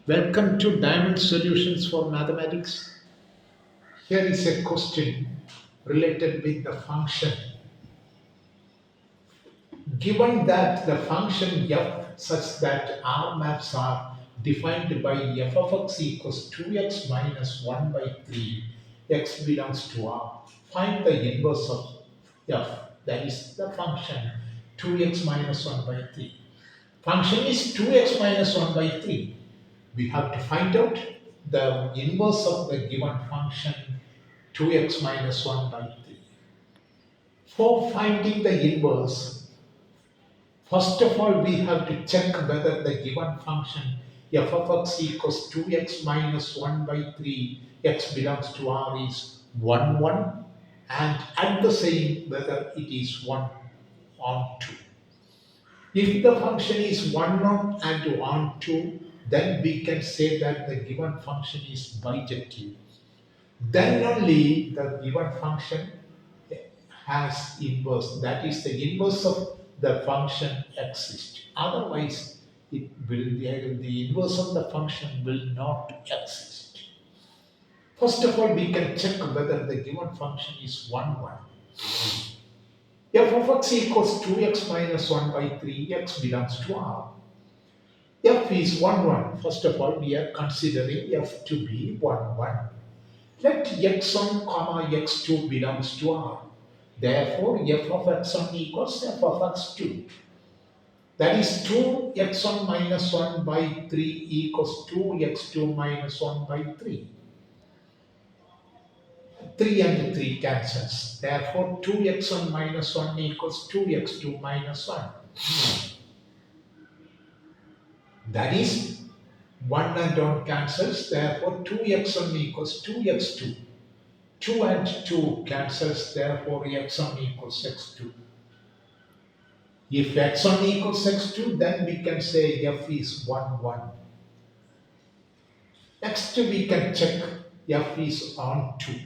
Welcome to Diamond Solutions for Mathematics. Here is a question related with the function. Given that the function f such that R maps are defined by f of x equals 2x minus 1 by 3, x belongs to R. Find the inverse of f, that is the function 2x minus 1 by 3. Function is 2x minus 1 by 3. We have to find out the inverse of the given function 2x minus 1 by 3. For finding the inverse, first of all we have to check whether the given function f of x equals 2x minus 1 by 3 x belongs to R is 1 1 and at the same whether it is 1 on 2. If the function is 1 on and 1 2, then we can say that the given function is bijective. Then only the given function has inverse. That is, the inverse of the function exists. Otherwise, the inverse of the function will not exist. First of all, we can check whether the given function is 1 1. F of x equals 2x minus 1 by 3, x belongs to R. F is 1 1. First of all, we are considering f to be 1 1. Let x1 comma x2 belongs to R. Therefore, f of x1 equals f of x2. That is 2x1 minus 1 by 3 equals 2x2 minus 1 by 3. 3 and 3 cancels. Therefore, 2x1 minus 1 equals 2x2 minus 1. That is 1 and 1 cancels. Therefore, 2x1 equals 2x2. 2 and 2 cancels. Therefore, x1 equals x2. If x1 equals x2, then we can say f is 1 1. Next, we can check f is on 2.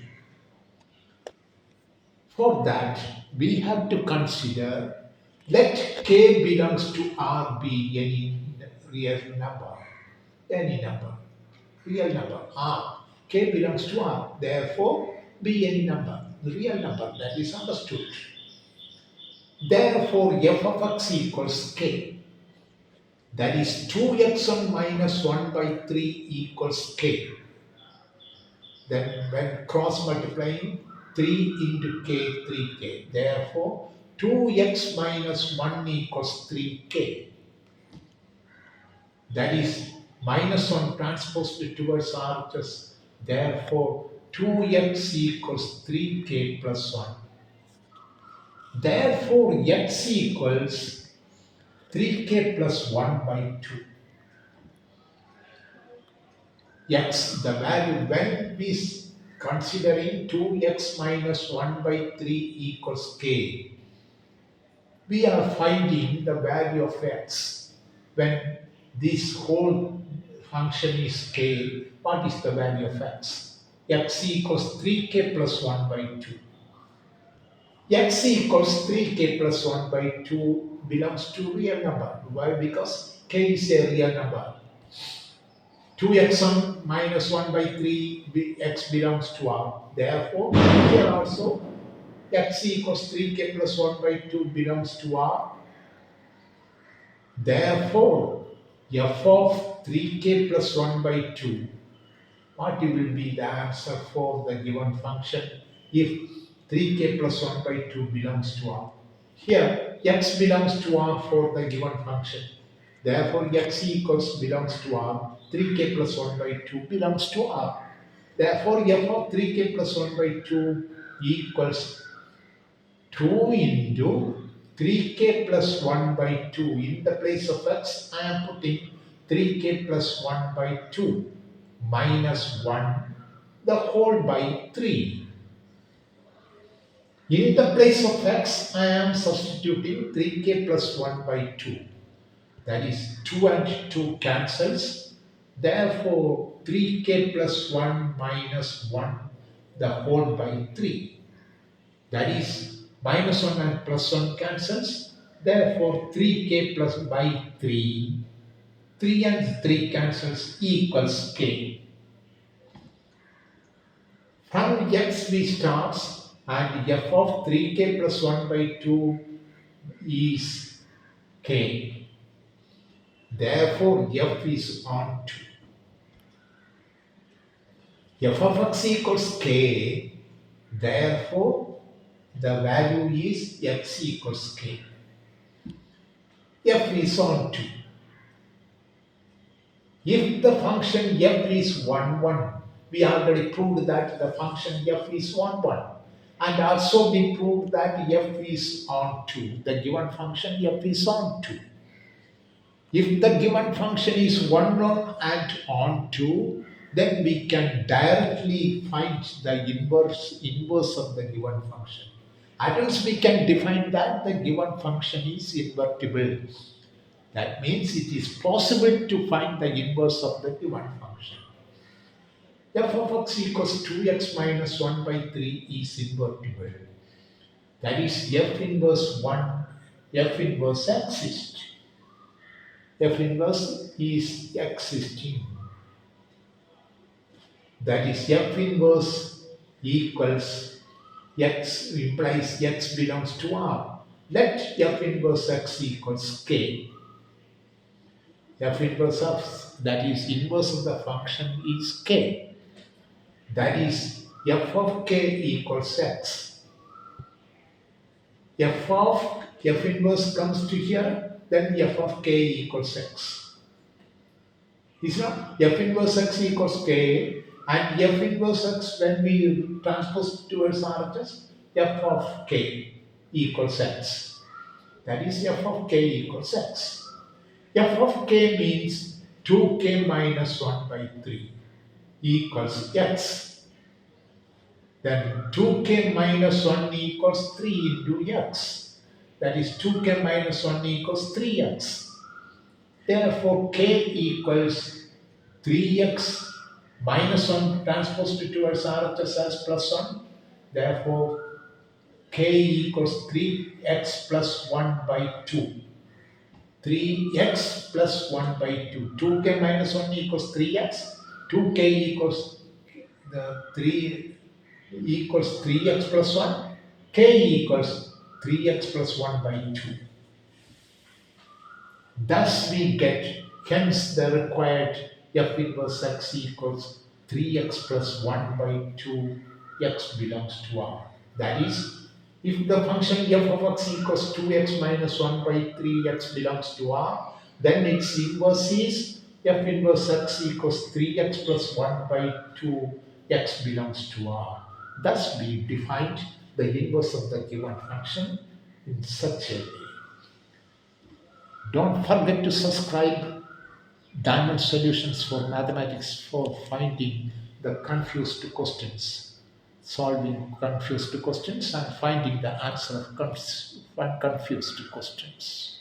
For that, we have to consider let k belongs to R be any real number. Any number. Real number. R. K belongs to R. Therefore, be any number. The real number. That is understood. Therefore, f of x equals k. That is 2x1 minus 1 by 3 equals k. Then when cross multiplying 3 into k, 3k. Therefore, 2x minus 1 equals 3k. That is minus 1 transposed towards RHS. Therefore, 2x equals 3k plus 1. Therefore, x equals 3k plus 1 by 2. X, the value when we considering 2x minus 1 by 3 equals k, we are finding the value of x. When this whole function is k, what is the value of x? X equals 3k plus 1 by 2. X equals 3k plus 1 by 2 belongs to real number. Why? Because k is a real number. 2x1 minus 1 by 3, x belongs to R. Therefore, here also, x equals 3k plus 1 by 2 belongs to R. Therefore, f of 3k plus 1 by 2, what will be the answer for the given function if 3k plus 1 by 2 belongs to R? Here, x belongs to R for the given function. Therefore, x equals belongs to R. 3k plus 1 by 2 belongs to R. Therefore, f of 3k plus 1 by 2 equals 2 into 3k plus 1 by 2. In the place of x, I am putting 3k plus 1 by 2 minus 1, the whole by 3. In the place of x, I am substituting 3k plus 1 by 2. That is 2 and 2 cancels. Therefore, 3k plus 1 minus 1, the whole by 3. That is minus 1 and plus 1 cancels. Therefore, 3k plus by 3 3 and 3 cancels equals k. From x we start and f of 3k plus 1 by 2 is k. Therefore, f is on 2. F of x equals k. Therefore, the value is x equals k. F is on 2. If the function f is 1, 1, we already proved that the function f is 1, 1. And also we proved that f is on 2. The given function f is on 2. If the given function is 1 on and on 2, then we can directly find the inverse of the given function. At least we can define that the given function is invertible. That means it is possible to find the inverse of the given function. F of x equals 2x minus 1 by 3 is invertible. That is f inverse 1, f inverse exists. F inverse is existing. That is f inverse equals x implies x belongs to R. Let f inverse x equals k. F inverse of that is inverse of the function is k. That is f of k equals x. F inverse comes to here, then f of k equals x. Is not f inverse x equals k and f inverse x when we transpose towards RHS, f of k equals x. That is f of k equals x. F of k means 2k minus 1 by 3 equals x. Then 2k minus 1 equals 3 into x. That is 2k minus 1 equals 3x. Therefore, k equals 3x minus 1 transposed towards RHS as plus 1. Therefore, k equals 3x plus 1 by 2. 3x plus 1 by 2. 2k minus 1 equals 3x. 2k equals the 3 equals 3x plus 1. K equals 3x plus 1 by 2. Thus we get, hence the required f inverse x equals 3x plus 1 by 2 x belongs to R. That is, if the function f of x equals 2x minus 1 by 3 x belongs to R, then its inverse is f inverse x equals 3x plus 1 by 2 x belongs to R. Thus we defined the inverse of the given function in such a way. Don't forget to subscribe Diamond Solutions for Mathematics for finding the confused questions, solving confused questions and finding the answer of confused questions.